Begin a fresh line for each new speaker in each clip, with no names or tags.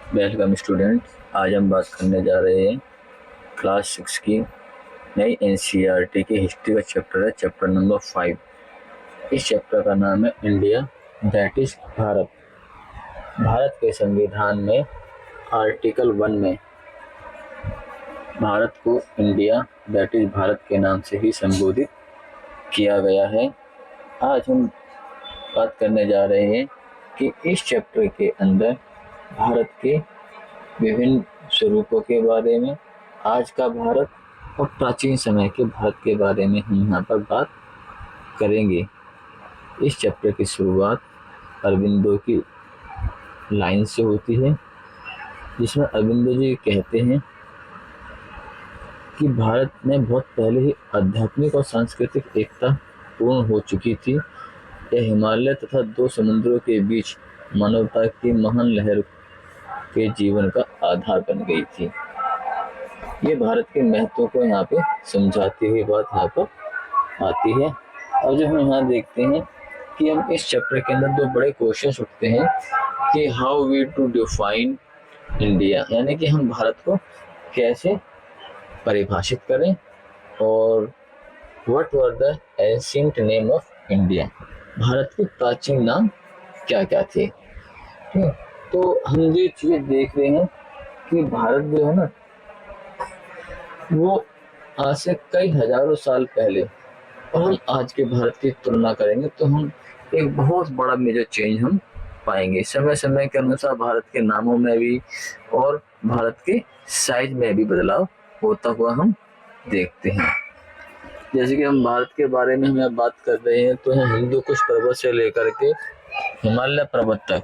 Welcome students. आज हम बात करने जा रहे हैं क्लास 6 की नई एनसीईआरटी की हिस्ट्री का चैप्टर है, चैप्टर नंबर 5। इस चैप्टर का नाम है India that is Bharat. Bharat के संविधान में आर्टिकल 1 में भारत को इंडिया दैट इज भारत के नाम से ही संबोधित किया गया है। आज हम बात करने जा रहे हैं कि इस चैप्टर के अंदर भारत के विभिन्न स्वरूपों के बारे में, आज का भारत और प्राचीन समय के भारत के बारे में हम यहाँ पर बात करेंगे। इस चैप्टर की शुरुआत अरबिंदो की लाइन से होती है, जिसमें अरबिंदो जी कहते हैं कि भारत में बहुत पहले ही आध्यात्मिक और सांस्कृतिक एकता पूर्ण हो चुकी थी। यह हिमालय तथा 2 समुद्रों के बीच मानवता की महान लहर के जीवन का आधार बन गई थी। ये भारत के महत्व को यहाँ पे समझाती हुई बात यहाँ पर आती है। और जो हम यहाँ देखते हैं कि हम इस चैप्टर के अंदर 2 बड़े क्वेश्चन उठते हैं कि how we to define India, यानी कि हम भारत को कैसे परिभाषित करें, और what were the ancient name of India, Bharat के प्राचीन नाम क्या क्या थे। तो हम ये चीजें देख रहे हैं कि भारत जो है ना, वो आज से कई हजारों साल पहले और हम आज के भारत की तुलना करेंगे तो हम एक बहुत बड़ा मेजर चेंज हम पाएंगे। समय समय के अनुसार भारत के नामों में भी और भारत के साइज में भी बदलाव होता हुआ हम देखते हैं। जैसे कि हम भारत के बारे में हमें बात कर रहे हैं तो हम हिंदू कुश पर्वत से लेकर के हिमालय पर्वत तक,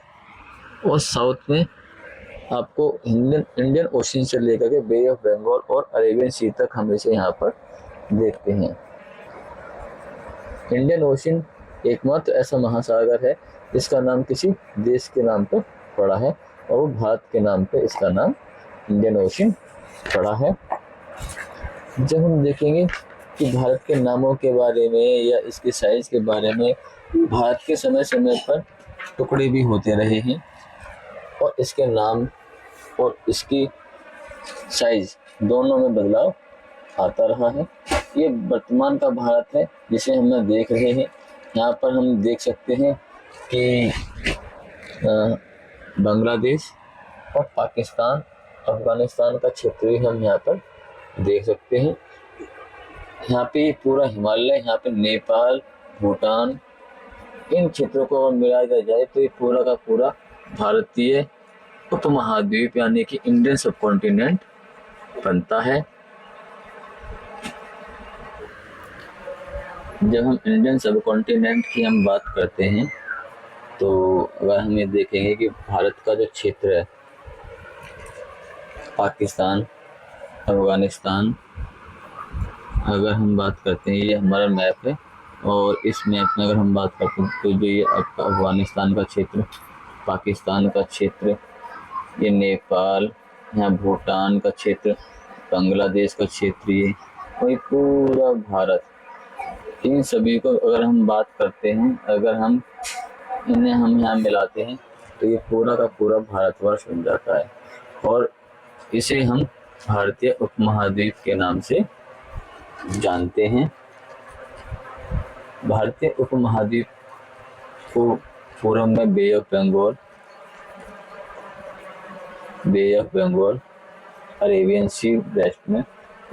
और साउथ में आपको इंडियन ओशन से लेकर के बे ऑफ बंगाल और अरेबियन सी तक हम इसे यहाँ पर देखते हैं। इंडियन ओशन एकमात्र ऐसा महासागर है जिसका नाम किसी देश के नाम पर पड़ा है, और वो भारत के नाम पे इसका नाम इंडियन ओशन पड़ा है। जब हम देखेंगे कि भारत के नामों के बारे में या इसके साइज के बारे में, भारत के समय समय पर टुकड़े भी होते रहे हैं और इसके नाम और इसकी साइज दोनों में बदलाव आता रहा है। ये वर्तमान का भारत है जिसे हम देख रहे हैं। यहाँ पर हम देख सकते हैं कि बांग्लादेश और पाकिस्तान, अफगानिस्तान का क्षेत्र भी हम यहाँ पर देख सकते हैं। यहाँ पे पूरा हिमालय, यहाँ पे नेपाल, भूटान, इन क्षेत्रों को अगर मिलाया जाए तो ये पूरा का पूरा भारतीय उपमहाद्वीप यानी कि इंडियन सब कॉन्टिनेंट बनता है। जब हम इंडियन सब कॉन्टिनेंट की हम बात करते हैं तो अगर हम ये देखेंगे कि भारत का जो क्षेत्र है, पाकिस्तान, अफगानिस्तान, अगर हम बात करते हैं, ये हमारा मैप है, और इस मैप में अगर हम बात करते हैं तो जो ये आपका अफगानिस्तान का क्षेत्र, पाकिस्तान का क्षेत्र, ये नेपाल, यहाँ भूटान का क्षेत्र, बांग्लादेश का क्षेत्र, ये और पूरा भारत, इन सभी को अगर हम बात करते हैं, अगर हम इन्हें हम यहाँ मिलाते हैं तो ये पूरा का पूरा भारतवर्ष बन जाता है, और इसे हम भारतीय उपमहाद्वीप के नाम से जानते हैं। भारतीय उपमहाद्वीप को पूर्व में bay of Bengal, Arabian sea west में,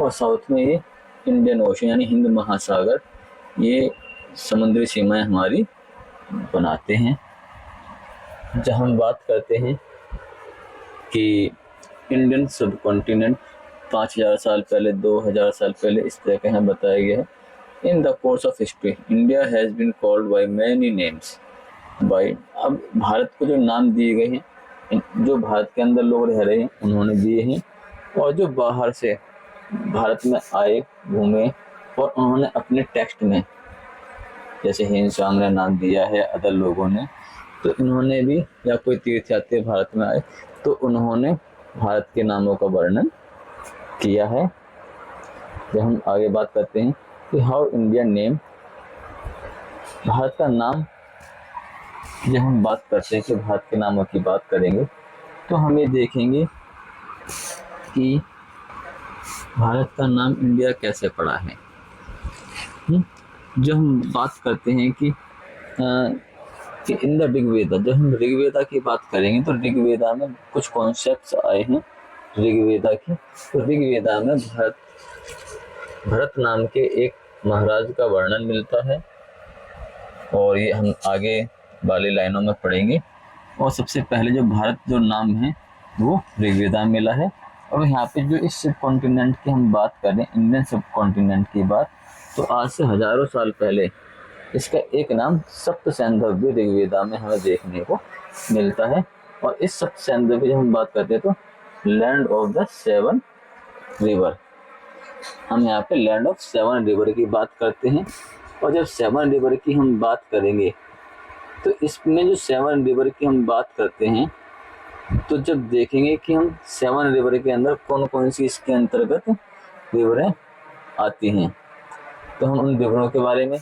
और साउथ में ये इंडियन ओशन यानी हिंद महासागर, ये समुद्री सीमाएं हमारी बनाते हैं। जब हम बात करते हैं कि इंडियन सब कॉन्टिनेंट 5000 साल पहले, 2000 साल पहले इस तरह के यहाँ बताया गया है। In the course of history India has been called by many names by, अब भारत को जो नाम दिए गए हैं, जो भारत के अंदर लोग रह रहे हैं उन्होंने दिए हैं, और जो बाहर से भारत में आए, घूमे, और उन्होंने अपने टेक्स्ट में, जैसे हिंदुस्तान ने नाम दिया है अदर लोगों ने, तो इन्होंने भी, या कोई तीर्थयात्री भारत में आए तो उन्होंने भारत के नामों का वर्णन किया है। जब हम आगे बात करते हैं कि हाउ इंडियन नेम, भारत का नाम, जब हम बात करते हैं कि भारत के नामों की बात करेंगे तो हम ये देखेंगे कि भारत का नाम इंडिया कैसे पड़ा है। जो हम बात करते हैं कि इन द ऋग्वेदा, जब हम ऋग्वेदा की बात करेंगे तो ऋग्वेदा में कुछ कॉन्सेप्ट्स आए हैं ऋग्वेदा की। तो ऋग्वेदा में भरत नाम के एक महाराज का वर्णन मिलता है और ये हम आगे वाली लाइनों में पढ़ेंगे। और सबसे पहले जो भारत जो नाम है वो ऋग्वेदा में मिला है। और यहाँ पे जो इस सब कॉन्टिनेंट की हम बात करें, इंडियन सब कॉन्टिनेंट की बात, तो आज से हजारों साल पहले इसका एक नाम सप्त सैंधव्य ऋग्वेदा में हमें देखने को मिलता है। और इस सप्त सैंधव्य की हम बात करते हैं तो लैंड ऑफ द 7 रिवर, हम यहाँ पे लैंड ऑफ 7 रिवर की बात करते हैं। और जब 7 रिवर की हम बात करेंगे तो इसमें जो 7 रिवर की हम बात करते हैं, तो जब देखेंगे कि हम 7 रिवर के अंदर कौन कौन सी इसके अंतर्गत रिवरें आती हैं, तो हम उन रिवरों के बारे में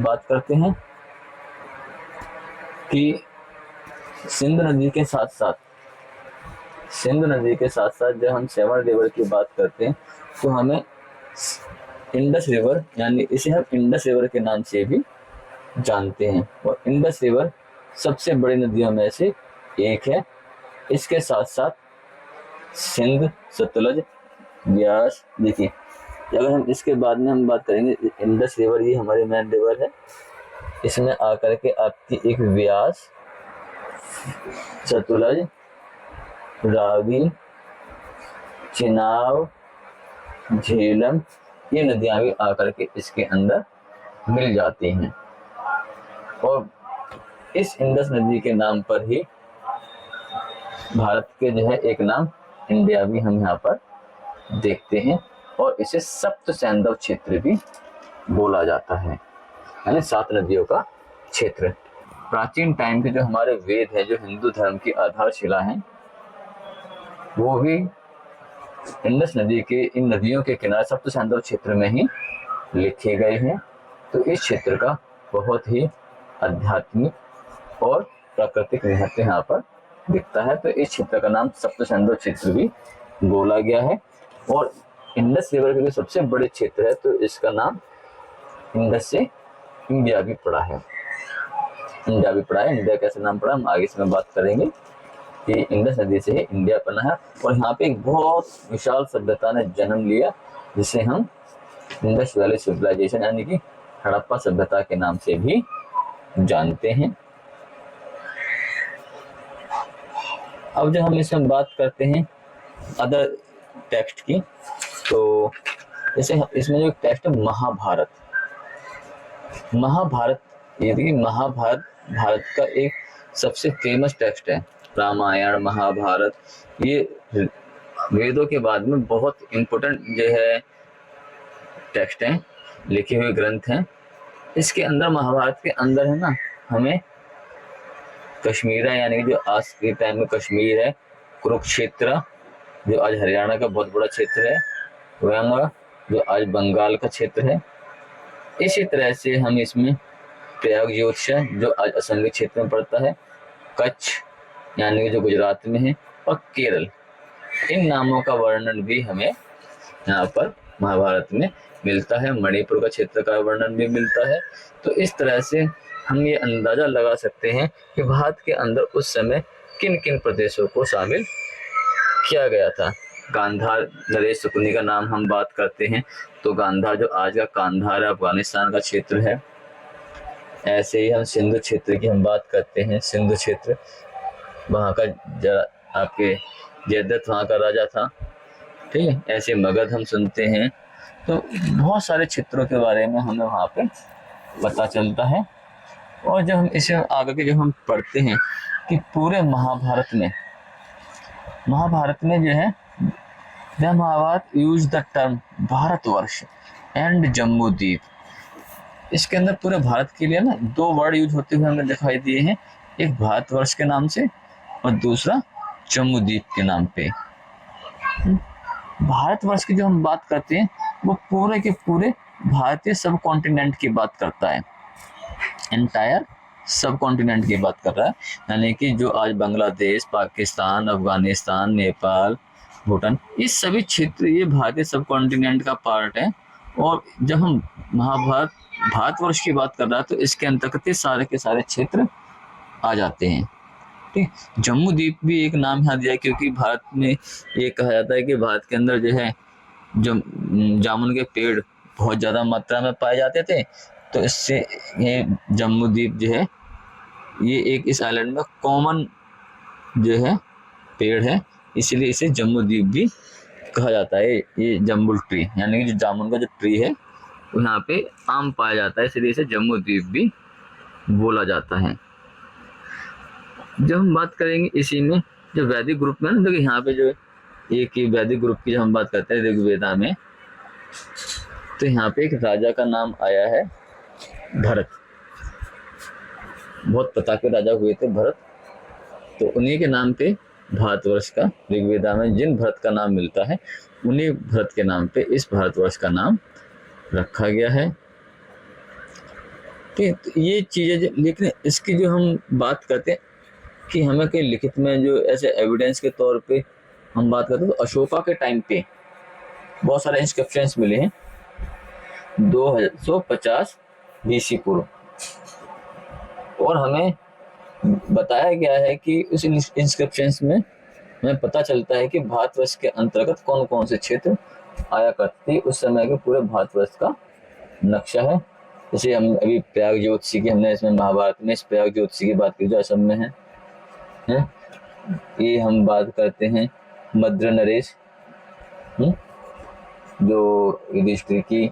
बात करते हैं कि सिंध नदी के साथ साथ जब हम 7 रिवर की बात करते हैं तो हमें इंडस रिवर, यानी इसे हम इंडस रिवर के नाम से भी जानते हैं। और इंडस रिवर सबसे बड़ी नदियों में से एक है। इसके साथ साथ सिंध, सतलज, ब्यास, देखिए अगर हम इसके बाद में हम बात करेंगे, इंडस रिवर ये हमारी मेन रिवर है। इसमें आकर के आपकी एक व्यास, सतलज, रावी, चिनाब, झेलम, ये नदियां भी आकर के इसके अंदर मिल जाती हैं। और इस इंडस नदी के नाम पर ही भारत के जो है एक नाम इंडिया भी हम यहाँ पर देखते हैं। और इसे सप्त सैंधव क्षेत्र भी बोला जाता है, यानी 7 नदियों का क्षेत्र। प्राचीन टाइम के जो हमारे वेद है, जो हिंदू धर्म की आधारशिला है, वो भी इंडस नदी के इन नदियों के किनारे सप्त सैंधव क्षेत्र में ही लिखे गए हैं। तो इस क्षेत्र का बहुत ही आध्यात्मिक और प्राकृतिक महत्व यहाँ पर दिखता है। तो इस क्षेत्र का नाम सप्त सैंधव क्षेत्र भी बोला गया है। और इंडस रिवर के जो सबसे बड़े क्षेत्र है, तो इसका नाम इंडस से इंडिया भी पड़ा है। इंडिया कैसे नाम पड़ा, हम आगे इसमें बात करेंगे कि इंडस नदी से ही इंडिया बना है। और यहाँ पे एक बहुत विशाल सभ्यता ने जन्म लिया, जिसे हम इंडस वैली सिविलाइजेशन यानी कि हड़प्पा सभ्यता के नाम से भी जानते हैं। अब जब हम इसमें बात करते हैं अदर टेक्स्ट की, तो जैसे इसमें जो टेक्स्ट है महाभारत, ये देखिए महाभारत भारत का एक सबसे फेमस टेक्स्ट है। रामायण, महाभारत, ये वेदों के बाद में बहुत इम्पोर्टेंट जो है टेक्स्ट हैं, लिखे हुए ग्रंथ हैं। इसके अंदर, महाभारत के अंदर है ना, हमें कश्मीर है, यानी कि जो आज के टाइम में कश्मीर है, कुरुक्षेत्र जो आज हरियाणा का बहुत बड़ा क्षेत्र है, वंगा जो आज बंगाल का क्षेत्र है। इसी तरह से हम इसमें प्रयाग ज्योतिषा जो आज असम के क्षेत्र में पड़ता है, कच्छ यानी कि जो गुजरात में है, और केरल, इन नामों का वर्णन भी हमें यहाँ पर महाभारत में मिलता है। मणिपुर का क्षेत्र का वर्णन भी मिलता है। तो इस तरह से हम ये अंदाजा लगा सकते हैं कि भारत के अंदर उस समय किन किन प्रदेशों को शामिल किया गया था। गांधार, नरेश शकुनी का नाम हम बात करते हैं तो गांधार जो आज का कांधार अफगानिस्तान का क्षेत्र है। ऐसे ही हम सिंधु क्षेत्र की हम बात करते हैं, सिंधु क्षेत्र वहाँ का आपके जयद्रथ वहाँ का राजा था, ठीक है। ऐसे मगध हम सुनते हैं। तो बहुत सारे क्षेत्रों के बारे में हमें वहाँ पे पता चलता है। और जब हम इसे आगे के जब हम पढ़ते हैं कि पूरे महाभारत में जो है the Mahabharata use the term Bharatvarsha and Jambu Dvipa, इसके अंदर पूरे भारत के लिए ना 2 वर्ड यूज होते हुए हमें दिखाई दिए हैं, एक भारतवर्ष के नाम से और दूसरा जम्मू द्वीप के नाम पे। भारतवर्ष की जो हम बात करते हैं वो पूरे के पूरे भारतीय सब कॉन्टिनेंट की बात करता है, एंटायर सब कॉन्टिनेंट की बात कर रहा है, यानी कि जो आज बांग्लादेश, पाकिस्तान, अफगानिस्तान, नेपाल, भूटान, ये सभी क्षेत्र ये भारतीय सब कॉन्टिनेंट का पार्ट है। और जब हम भारतवर्ष की बात कर रहा है तो इसके अंतर्गत ये सारे के सारे क्षेत्र आ जाते हैं। ठीक, जम्मू द्वीप भी एक नाम यहाँ दिया है क्योंकि भारत में ये कहा जाता है कि भारत के अंदर जो है जो जामुन के पेड़ बहुत ज़्यादा मात्रा में पाए जाते थे, तो इससे ये जम्मू द्वीप जो है ये एक इस आइलैंड में कॉमन जो है पेड़ है, इसलिए इसे जम्मू द्वीप भी कहा जाता है। ये जम्बुल ट्री यानी कि जो जामुन का जो ट्री है वो यहाँ पे आम पाया जाता है, इसलिए इसे जम्मू द्वीप भी बोला जाता है। जब हम बात करेंगे इसी में जो वैदिक ग्रुप में ना, देखिए यहाँ पे जो एक ही वैदिक ग्रुप की जब हम बात करते हैं ऋग्वेदा में, तो यहाँ पे एक राजा का नाम आया है भरत। बहुत पता के राजा हुए थे भरत, तो उन्हीं के नाम पे भारतवर्ष का ऋग्वेदा में जिन भरत का नाम मिलता है उन्हीं भरत के नाम पे इस भारतवर्ष का नाम रखा गया है। तो ये चीजें, लेकिन इसकी जो हम बात करते हैं कि हमें कहीं लिखित में जो ऐसे एविडेंस के तौर पे हम बात करते हैं तो अशोका के टाइम पे बहुत सारे इंस्क्रिप्शंस मिले हैं 250 BC पूर्व, और हमें बताया गया है कि उस इंस्क्रिप्शंस में हमें पता चलता है कि भारतवर्ष के अंतर्गत कौन कौन से क्षेत्र आया करते थे। उस समय के पूरे भारतवर्ष का नक्शा है। जैसे हम अभी प्रयाग ज्योतिषी की हमने इसमें महाभारत में इस प्रयाग ज्योतिषी की बात की जो असम में है? ये हम बात करते हैं मद्र नरेश, जो युधिष्ठिर की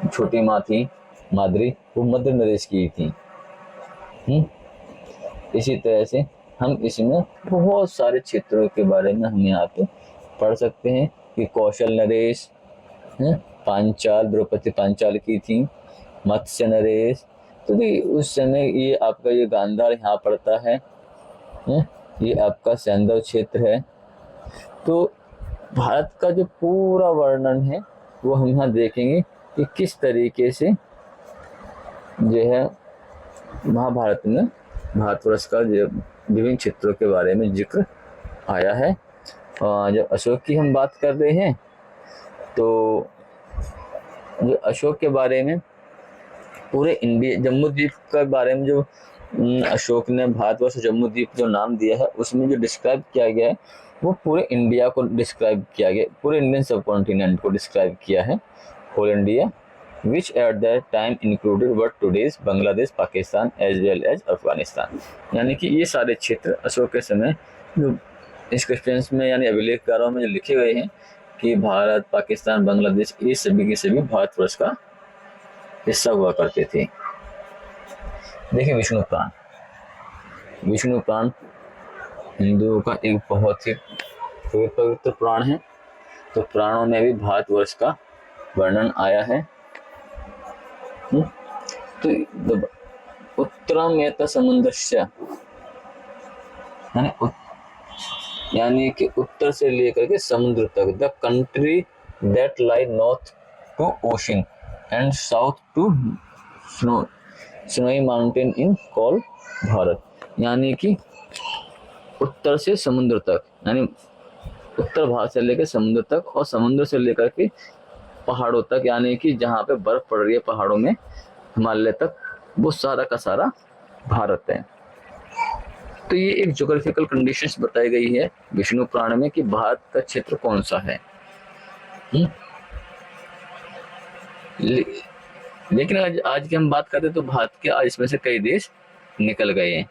छोटी माँ थी माद्री, वो मद्र नरेश की थी। इसी तरह से हम इसमें बहुत सारे क्षेत्रों के बारे में हम यहाँ पे पढ़ सकते हैं कि कौशल नरेश, पांचाल, द्रौपदी पांचाल की थी, मत्स्य नरेश, तो उस समय ये आपका ये गांधार यहाँ पड़ता है, ये आपका सैंधव क्षेत्र है। तो भारत का जो पूरा वर्णन है वो हम यहाँ देखेंगे कि किस तरीके से जो है महाभारत में भारतवर्ष का जो विभिन्न क्षेत्रों के बारे में जिक्र आया है। जब अशोक की हम बात कर रहे हैं तो जो अशोक के बारे में पूरे इंडिया जम्मू द्वीप के बारे में जो अशोक ने भारतवर्ष जम्मू द्वीप जो नाम दिया है उसमें जो डिस्क्राइब किया गया है वो पूरे इंडिया को डिस्क्राइब किया गया, पूरे इंडियन सब कॉन्टिनेंट को डिस्क्राइब किया है, whole India, which at that time included what today's Bangladesh, Pakistan as well as Afghanistan. यानी कि ये सारे क्षेत्र अशोक के समय जो इंस्क्रिप्शंस में यानी अभिलेखकारों में जो लिखे गए हैं कि भारत, पाकिस्तान, बांग्लादेश, ये सभी के सभी भारतवर्ष का हिस्सा हुआ करते थे। देखिए विष्णु पुराण हिंदुओं का एक बहुत ही पवित्र पुराण है, तो पुराणों में भी भारतवर्ष का वर्णन आया है। तो उत्तरम एत समुद्रस्य यानी कि उत्तर से लेकर के समुद्र तक, the country that lie north to ocean and south to snowy mountain in call Bharat. यानी कि उत्तर से समुद्र तक, यानी उत्तर भारत से लेकर समुद्र तक और समुद्र से लेकर के पहाड़ों तक, यानी कि जहाँ पे बर्फ पड़ रही है पहाड़ों में हिमालय तक, वो सारा का सारा भारत है। तो ये एक ज्योग्राफिकल कंडीशंस बताई गई है विष्णु पुराण में कि भारत का क्षेत्र कौन सा है। लेकिन आज की हम बात करते हैं तो भारत के आज इसमें से कई देश निकल गए हैं।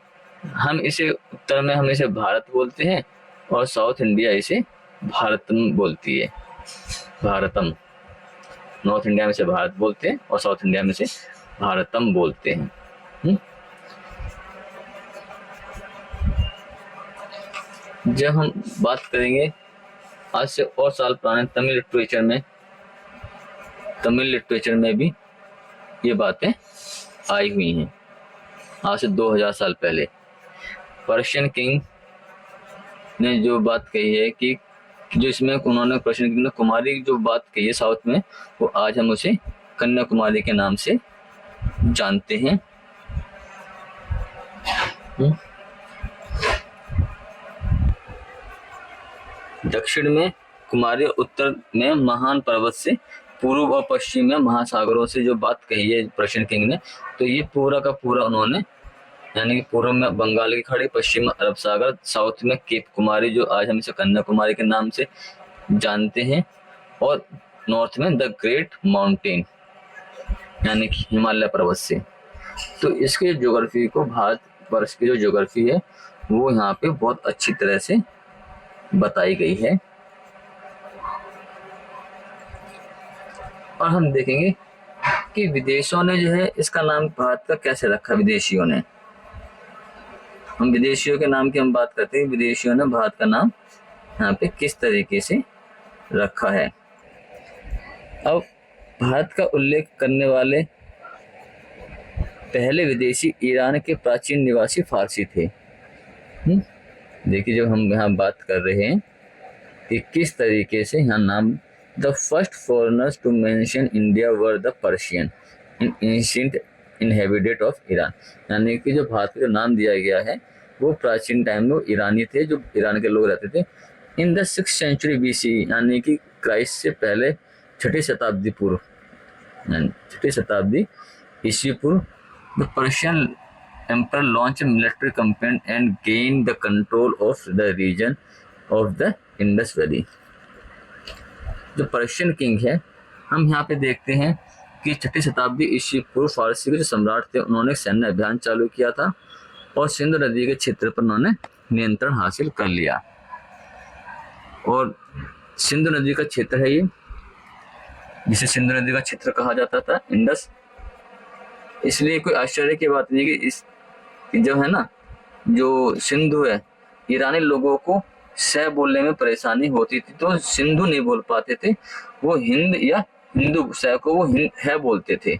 हम इसे उत्तर में हम इसे भारत बोलते हैं और साउथ इंडिया इसे भारतम बोलती है, भारतम। नॉर्थ इंडिया में से भारत बोलते हैं और साउथ इंडिया में से भारतम बोलते हैं। जब हम बात करेंगे आज से और साल पुराने तमिल लिटरेचर में भी ये बातें आई हुई हैं। आज से 2000 साल पहले पर्शियन किंग ने जो बात कही है कि जो इसमें उन्होंने पर्शियन किंग ने कुमारी जो बात कही है साउथ में, वो आज हम उसे कन्याकुमारी के नाम से जानते हैं। हम्म। दक्षिण में कुमारी, उत्तर में महान पर्वत से, पूर्व और पश्चिम में महासागरों से जो बात कही है पर्शियन किंग ने, तो ये पूरा का पूरा उन्होंने, यानी कि पूर्व में बंगाल की खाड़ी, पश्चिम में अरब सागर, साउथ में केप कुमारी जो आज हम इसे कन्याकुमारी के नाम से जानते हैं, और नॉर्थ में द ग्रेट माउंटेन यानी कि हिमालय पर्वत से। तो इसके ज्योग्राफी को, भारत वर्ष की जो ज्योग्राफी है वो यहाँ पे बहुत अच्छी तरह से बताई गई है। और हम देखेंगे कि विदेशों ने जो है इसका नाम भारत का कैसे रखा। विदेशियों ने, हम विदेशियों के नाम की हम बात करते हैं, विदेशियों ने भारत का नाम यहाँ पे किस तरीके से रखा है। अब भारत का उल्लेख करने वाले पहले विदेशी ईरान के प्राचीन निवासी फारसी थे। देखिए, जब हम यहाँ बात कर रहे हैं कि किस तरीके से यहाँ नाम, the first foreigners to mention India were the Persian in ancient inhabited of Iran, यानी कि जो भारत को जो नाम दिया गया है वो प्राचीन टाइम में ईरानी थे, जो ईरान के लोग रहते थे। In the 6th century BC, यानी कि क्राइस्ट से पहले 6ठी शताब्दी पूर्व, 6ठी शताब्दी ईस्वी पूर्व, the Persian empire launch military campaign and gain the control of the region of the Indus valley. जो पर्शियन किंग है, हम यहाँ पे देखते हैं कि 6ठी शताब्दी ईस्वी पूर्व फारसी के जो सम्राट थे उन्होंने सैन्य अभियान चालू किया था और सिंधु नदी के क्षेत्र पर उन्होंने नियंत्रण हासिल कर लिया। और सिंधु नदी का क्षेत्र है ये, जिसे सिंधु नदी का क्षेत्र कहा जाता था, इंडस। इसलिए कोई आश्चर्य की बात नहीं कि इस जो है ना, जो सिंधु है, ईरानी लोगों को स बोलने में परेशानी होती थी तो सिंधु नहीं बोल पाते थे, वो हिंद या हिंदू, स को वो है बोलते थे,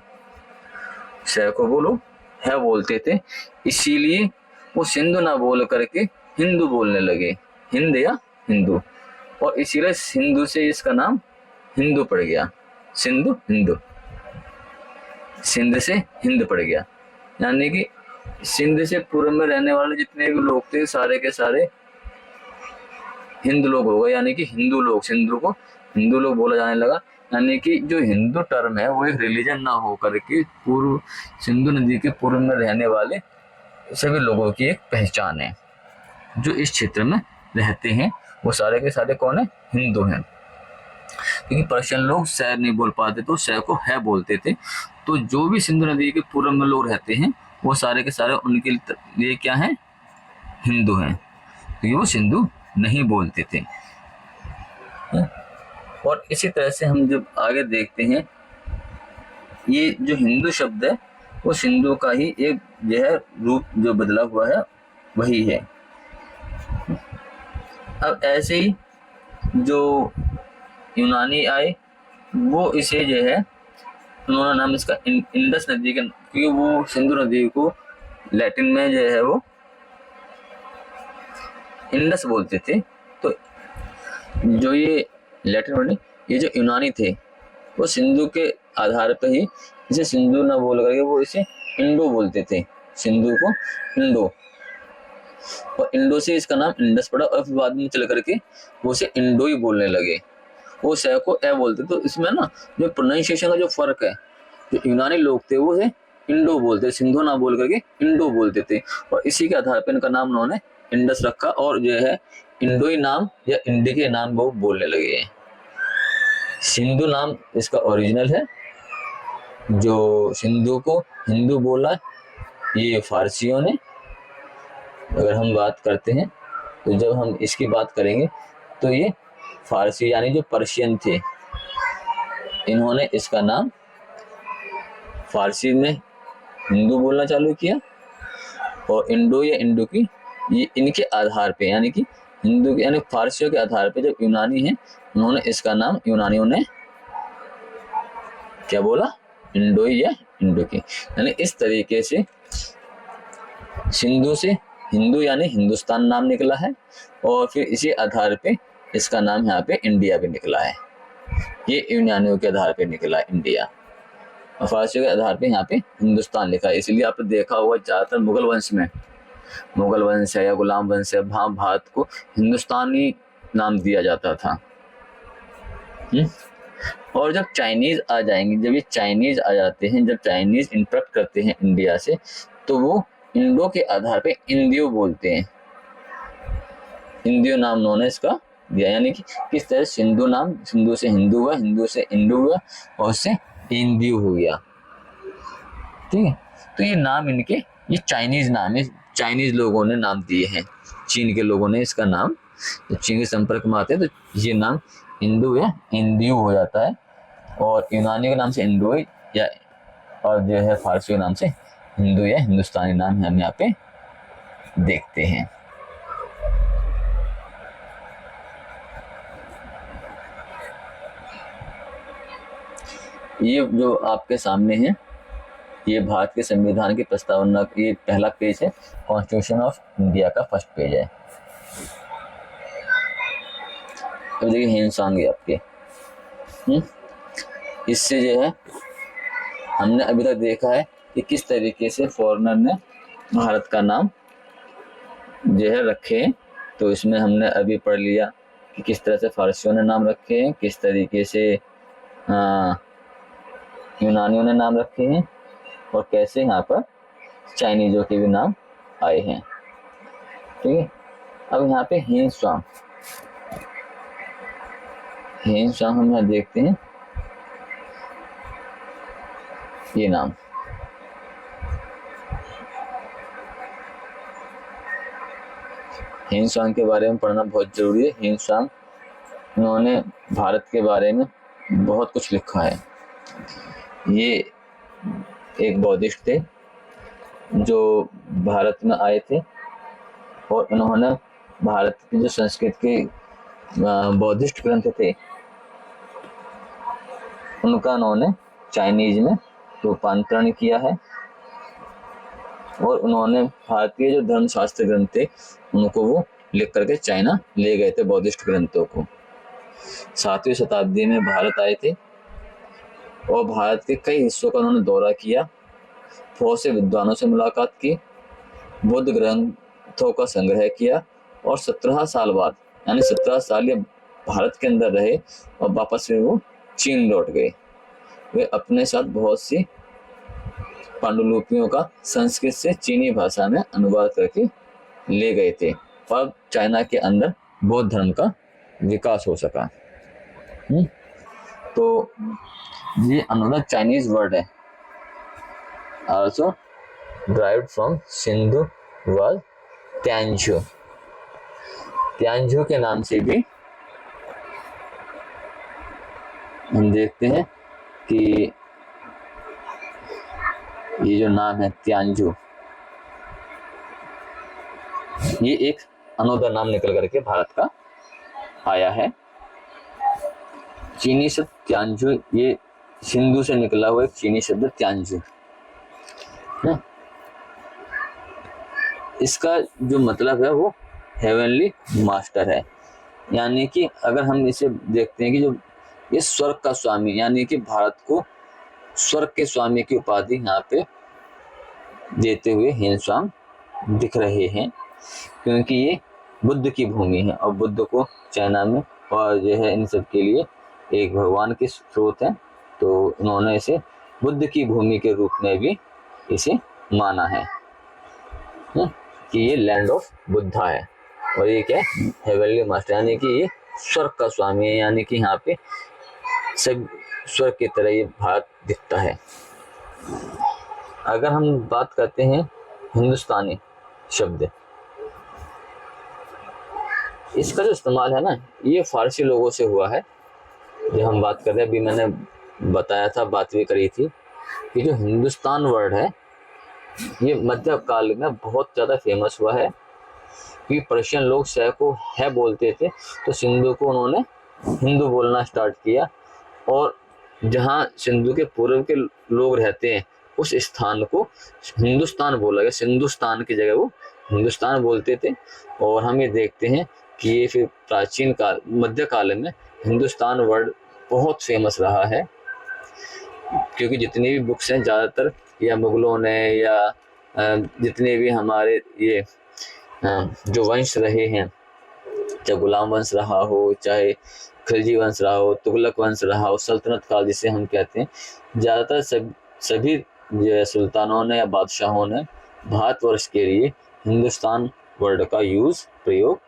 स को वो लोग है बोलते थे, इसीलिए वो सिंधु ना बोल करके हिंदू बोलने लगे, हिंद या हिंदू, और इसीलिए सिंधु से इसका नाम हिंदू पड़ गया, सिंधु हिंदू, सिंध से हिंद पड़ गया। यानी कि सिंध से पूर्व में रहने वाले जितने भी लोग थे सारे के सारे हिंदू लोग हो गए, यानी कि हिंदू लोग, सिंधु को हिंदू लोग बोला जाने लगा। यानी कि जो हिंदू टर्म है वो एक रिलीजन ना हो करके पूर्व सिंधु नदी के पूर्व में रहने वाले सभी लोगों की एक पहचान है। जो इस क्षेत्र में रहते हैं वो सारे के सारे कौन है? हिंदू हैं। क्योंकि पर्शियन लोग स नहीं बोल पाते तो स को है बोलते थे, तो जो भी सिंधु नदी के पूर्व में लोग रहते हैं वो सारे के सारे उनके लिए क्या है? हिंदू हैं, क्योंकि वो सिंधु नहीं बोलते थे। और इसी तरह से हम जब आगे देखते हैं, ये जो हिंदू शब्द है वो सिंधु का ही एक जो है रूप जो बदला हुआ है वही है। अब ऐसे ही जो यूनानी आए वो इसे जो है उन्होंने नाम इसका इंडस नदी के, क्योंकि वो सिंधु नदी को लैटिन में जो है वो इंडस बोलते थे। तो जो ये लैटिन वर्ड, ये जो यूनानी थे वो सिंधु के आधार पर ही इसे सिंधु ना बोल करके वो इसे इंडो बोलते थे, सिंधु को इंडो, और इंडो से इसका नाम इंडस पड़ा। और फिर बाद में चल करके वो इसे इंडो ही बोलने लगे, वो स को ए बोलते। तो इसमें ना जो प्रोनाउंसिएशन का जो फर्क है, जो यूनानी लोग थे वो से इंडो बोलते, सिंधु ना बोल करके इंडो बोलते थे, और इसी के आधार पर इनका नाम उन्होंने इंडस रखा और जो है इंडोई नाम या इंडिके नाम वो बोलने लगे हैं। सिंधु नाम इसका ओरिजिनल है, जो सिंधु को हिंदू बोला ये फारसियों ने। अगर हम बात करते हैं तो जब हम इसकी बात करेंगे तो ये फारसी यानी जो पर्शियन थे इन्होंने इसका नाम फारसी में हिंदू बोलना चालू किया, और इंडो या इंडो की ये इनके आधार पे, यानी कि हिंदू के यानी फारसियों के आधार पे जब यूनानी है उन्होंने इसका नाम यूनानियों ने क्या बोला? इंडोई या इंडो की। यानी इस तरीके से सिंधु से हिंदू यानी हिंदुस्तान नाम निकला है, और फिर इसी आधार पे इसका नाम यहाँ पे इंडिया भी निकला है। ये यूनानियों के आधार पे निकला इंडिया, और फारसियों के आधार पे यहाँ पे हिंदुस्तान लिखा है। इसलिए आपने देखा होगा ज्यादातर मुगल वंश में मुगल वंश है या गुलाम वंश है, वहाँ भारत को हिंदुस्तानी नाम दिया जाता था। और जब चाइनीज आ जाएंगे, जब ये चाइनीज आ जाते हैं, जब चाइनीज इंटरेक्ट करते हैं इंडिया से, तो वो इंडो के आधार पे इंडियो बोलते हैं। इंडियो नाम उन्होंने इसका दिया, यानी कि किस तरह सिंधु नाम, सिंधु से हिंदू हुआ, हिंदू से इंडो हुआ और उससे इंडियो हो गया। ठीक है, तो ये नाम इनके, ये चाइनीज नाम है, चाइनीज लोगों ने नाम दिए हैं, चीन के लोगों ने इसका नाम, जब चीन के संपर्क में आते हैं तो ये नाम इंडो या इंडियो हो जाता है, और यूनानी के नाम से इंडो या, और जो है फारसी के नाम से हिंदू या हिंदुस्तानी नाम हम यहाँ पे देखते हैं। ये जो आपके सामने है, ये भारत के संविधान की प्रस्तावना, ये पहला पेज है, कॉन्स्टिट्यूशन ऑफ इंडिया का फर्स्ट पेज है। तो देखिए हिंदुस्तान आपके, इससे जो है हमने अभी तक देखा है कि किस तरीके से फॉरेनर ने भारत का नाम जो है रखे हैं। तो इसमें हमने अभी पढ़ लिया कि किस तरह से फारसियों ने नाम रखे हैं, किस तरीके से यूनानियों ने नाम रखे हैं, और कैसे यहाँ पर चाइनीजों के भी नाम आए हैं। ठीक है, अब यहाँ पे हिंदुस्तान, हिंदुस्तान हम यहाँ देखते हैं ये नाम, हिंदुस्तान के बारे में पढ़ना बहुत जरूरी है। हिंदुस्तान, उन्होंने भारत के बारे में बहुत कुछ लिखा है। ये एक बौद्धिस्ट थे जो भारत में आए थे, और उन्होंने भारत की जो संस्कृत के बौद्धिस्ट ग्रंथ थे उनका उन्होंने चाइनीज में रूपांतरण किया है, और उन्होंने भारतीय जो धर्मशास्त्र ग्रंथ थे उनको वो लिख करके चाइना ले गए थे, बौद्धिस्ट ग्रंथों को। 7वीं शताब्दी में भारत आए थे और भारत के कई हिस्सों का उन्होंने दौरा किया, बहुत से विद्वानों से मुलाकात की, बुद्ध ग्रंथों का संग्रह किया, और 17 साल बाद, यानी 17 साल ये भारत के अंदर रहे और वापस में वो चीन लौट गए। वे अपने साथ बहुत सी पांडुलिपियों का संस्कृत से चीनी भाषा में अनुवाद करके ले गए थे, और चाइना के अंदर बौद्ध धर्म का विकास हो सका। तो ये अनदर चाइनीज वर्ड है, also derived from Sindhu was Tianzhu. Tianzhu के नाम से भी हम देखते हैं कि ये जो नाम है त्यांझू, ये एक अनोदर नाम निकल करके भारत का आया है। चीनी शब्द त्यांझू, ये सिंधु से निकला हुआ एक चीनी शब्द त्यांझू है। इसका जो मतलब है वो हेवनली मास्टर है, यानी कि अगर हम इसे देखते हैं कि जो ये स्वर्ग का स्वामी, यानी कि भारत को स्वर्ग के स्वामी की उपाधि यहाँ पे देते हुए हिंदुस्तान दिख रहे हैं, क्योंकि ये बुद्ध की भूमि है, और बुद्ध को चाइना में और जो है इन सब के लिए एक भगवान के स्रोत है, तो उन्होंने इसे बुद्ध की भूमि के रूप में भी इसे माना है कि ये लैंड ऑफ बुद्धा है, और ये क्या है, हेवनली मास्टर, यानी कि ये स्वर्ग का स्वामी है, यानी कि यहाँ पे सब स्वर्ग की तरह ये भारत दिखता है। अगर हम बात करते हैं हिंदुस्तानी शब्द, इसका जो इस्तेमाल है ना, ये फारसी लोगों से हुआ है। जो हम बात कर रहे हैं, अभी मैंने बताया था, बात भी करी थी कि जो हिंदुस्तान वर्ड है ये मध्य काल में बहुत ज़्यादा फेमस हुआ है, कि पर्शियन लोग शह को है बोलते थे, तो सिंधु को उन्होंने हिंदू बोलना स्टार्ट किया, और जहाँ सिंधु के पूर्व के लोग रहते हैं उस स्थान को हिंदुस्तान बोला गया, सिंधुस्तान की जगह वो हिंदुस्तान बोलते थे। और हम ये देखते हैं कि ये फिर प्राचीन काल, मध्य काल में हिंदुस्तान वर्ड बहुत फेमस रहा है, क्योंकि जितनी भी बुक्स हैं ज़्यादातर या मुगलों ने या
जितने भी हमारे ये जो वंश रहे हैं, चाहे गुलाम वंश रहा हो, चाहे खिलजी वंश रहा हो, तुगलक वंश रहा हो, सल्तनत काल जिसे हम कहते हैं, ज़्यादातर सभी जो सुल्तानों ने या बादशाहों ने भारतवर्ष के लिए हिंदुस्तान वर्ड का प्रयोग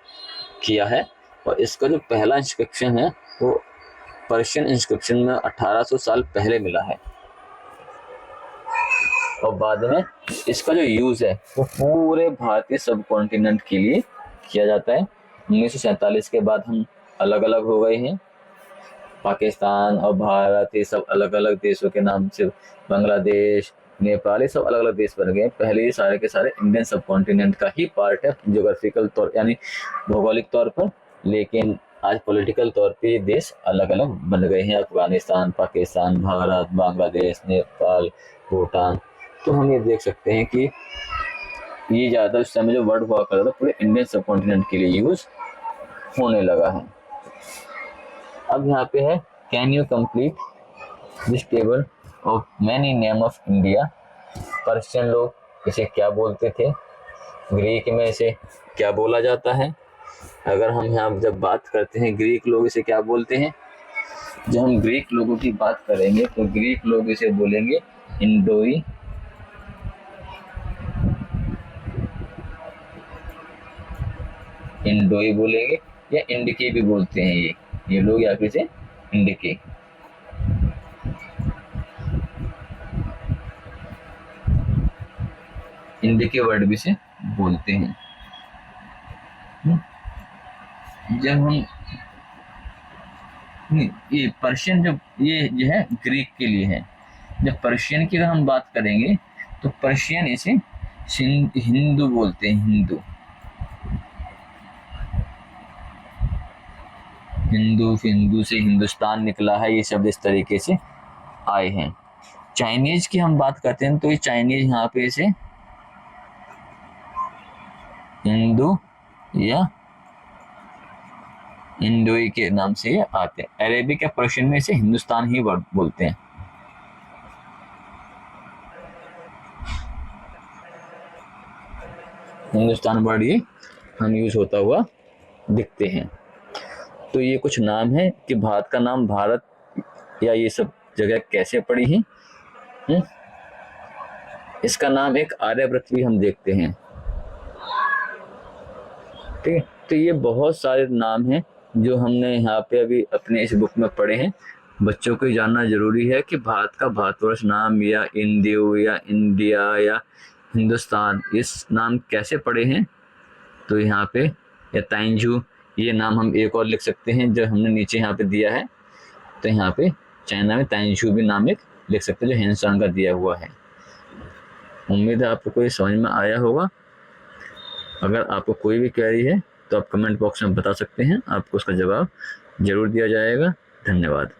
किया है। और इसका जो पहला इंस्क्रिप्शन है वो पर्शियन इंस्क्रिप्शन में 1800 साल पहले मिला है, और बाद में इसका जो यूज़ है वो पूरे भारतीय सब कॉन्टिनेंट के लिए किया जाता है। 1947 के बाद हम अलग अलग हो गए हैं, पाकिस्तान और भारत ये सब अलग अलग देशों के नाम से, बांग्लादेश, नेपाल, ये सब अलग अलग देश बन गए। पहले ये सारे के सारे इंडियन सब कॉन्टिनेंट का ही पार्ट है ज्योग्राफिकल तौर यानी भौगोलिक तौर पर, लेकिन आज पॉलिटिकल तौर पे ये देश अलग अलग बन गए हैं, अफगानिस्तान, पाकिस्तान, भारत, बांग्लादेश, नेपाल, भूटान। तो हम ये देख सकते हैं कि ये ज़्यादा उस समय जो वर्ड हुआ करता था पूरे इंडियन सब कॉन्टिनेंट के लिए यूज होने लगा है। अब यहाँ पे है, can you complete this table of many name of India. Persian लोग इसे क्या बोलते थे, ग्रीक में इसे क्या बोला जाता है। अगर हम यहाँ जब बात करते हैं ग्रीक लोग इसे क्या बोलते हैं, जब हम ग्रीक लोगों की बात करेंगे तो ग्रीक लोग इसे बोलेंगे इंडोई, इंडोई बोलेंगे, या इंडिके भी बोलते हैं ये लोग, या फिर से इंडिके। इंडिके वर्ड भी से बोलते हैं। जब हम ये पर्शियन, जब ये जो है ग्रीक के लिए है, जब पर्शियन की अगर हम बात करेंगे तो पर्शियन इसे हिंदू बोलते हैं, हिंदू से हिंदुस्तान निकला है, ये शब्द इस तरीके से आए हैं। चाइनीज की हम बात करते हैं तो ये चाइनीज यहाँ पे इसे हिंदू या इंडोई के नाम से ये आते हैं। अरेबिक या पर्शियन में इसे हिंदुस्तान ही वर्ड बोलते हैं। हिंदुस्तान वर्ड ये हम यूज होता हुआ दिखते हैं। तो ये कुछ नाम है कि भारत का नाम भारत या ये सब जगह कैसे पड़ी है। इसका नाम एक आर्यव्रत भी हम देखते हैं, ठीक है। तो ये बहुत सारे नाम हैं जो हमने यहाँ पे अभी अपने इस बुक में पढ़े हैं। बच्चों को जानना जरूरी है कि भारत का भारतवर्ष नाम या इंडियो या इंडिया या हिंदुस्तान, इस नाम कैसे पड़े हैं। तो यहाँ पे या ताइंजू, ये नाम हम एक और लिख सकते हैं जो हमने नीचे यहाँ पे दिया है। तो यहाँ पे चाइना में ताइंजू भी नाम एक लिख सकते हैं जो हिंदुस्तान का दिया हुआ है। उम्मीद है आपको ये समझ में आया होगा। अगर आपको कोई भी क्वेरी है तो आप कमेंट बॉक्स में बता सकते हैं, आपको उसका जवाब जरूर दिया जाएगा। धन्यवाद।